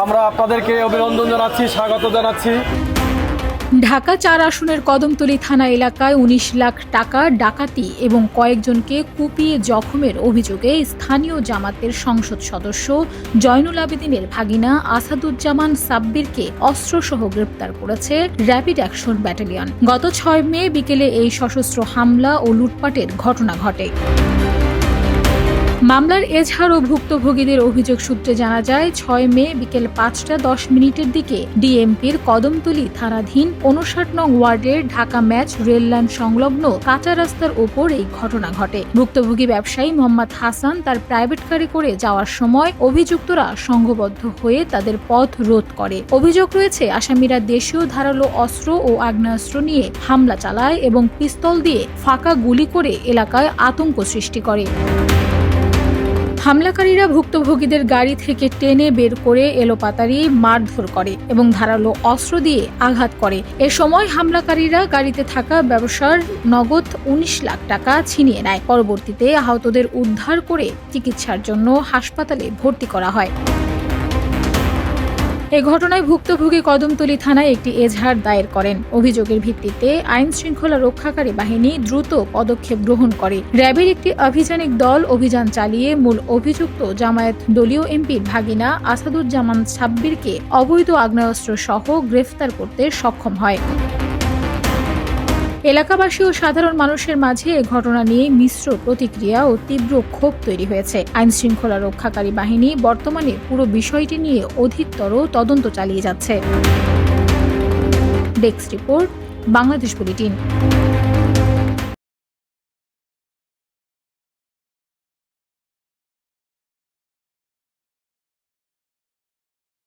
আমরা আপনাদেরকে অভিনন্দন জানাচ্ছি, স্বাগত জানাচ্ছি। ঢাকা ৪ আসনের কদমতলী থানা এলাকায় ১৯ লাখ টাকা ডাকাতি এবং কয়েকজনকে কুপিয়ে জখমের অভিযোগে স্থানীয় জামাতের সংসদ সদস্য জয়নুল আবেদিনের ভাগিনা আসাদুজ্জামান সাব্বিরকে অস্ত্রসহ গ্রেপ্তার করেছে র্যাপিড অ্যাকশন ব্যাটালিয়ন। গত ৬ মে বিকেলে এই সশস্ত্র হামলা ও লুটপাটের ঘটনা ঘটে। মামলার এজাহার ও ভুক্তভোগীদের অভিযোগ সূত্রে জানা যায়, ৬ মে বিকেল ৫টা ১০ মিনিটের দিকে ডিএমপির কদমতলী থানাধীন ৫৯ নং ওয়ার্ডের ঢাকা ম্যাচ রেললাইন সংলগ্ন কাঁচা রাস্তার ওপর এই ঘটনা ঘটে। ভুক্তভোগী ব্যবসায়ী মোহাম্মদ হাসান তার প্রাইভেট কারে করে যাওয়ার সময় অভিযুক্তরা সংঘবদ্ধ হয়ে তাদের পথ রোধ করে। অভিযোগ রয়েছে, আসামিরা দেশীয় ধারালো অস্ত্র ও আগ্নেয়াস্ত্র নিয়ে হামলা চালায় এবং পিস্তল দিয়ে ফাঁকা গুলি করে এলাকায় আতঙ্ক সৃষ্টি করে। হামলাকারীরা ভুক্তভোগীদের গাড়ি থেকে টেনে বের করে এলোপাতাড়ি মারধর করে এবং ধারালো অস্ত্র দিয়ে আঘাত করে। এ সময় হামলাকারীরা গাড়িতে থাকা ব্যবসার নগদ ১৯ লাখ টাকা ছিনিয়ে নেয়। পরবর্তীতে আহতদের উদ্ধার করে চিকিৎসার জন্য হাসপাতালে ভর্তি করা হয়। এ ঘটনায় ভুক্তভোগী কদমতলী থানায় একটি এজাহার দায়ের করেন। অভিযোগের ভিত্তিতে আইন শৃঙ্খলা রক্ষাকারী বাহিনী দ্রুত পদক্ষেপ গ্রহণ করে। র্যাবের একটি আভিযানিক দল অভিযান চালিয়ে মূল অভিযুক্ত জামায়াত দলীয় এমপির ভাগিনা আসাদুজ্জামান সাব্বিরকে অবৈধ আগ্নেয়াস্ত্র সহ গ্রেফতার করতে সক্ষম হয়। এলাকাবাসী ও সাধারণ মানুষের মাঝে এ ঘটনা নিয়ে মিশ্র প্রতিক্রিয়া ও তীব্র ক্ষোভ তৈরি হয়েছে। আইন শৃঙ্খলা রক্ষাকারী বাহিনী বর্তমানে পুরো বিষয়টি নিয়ে অধিকতর তদন্ত চালিয়ে যাচ্ছে। Desk report, Bangladesh bulletin.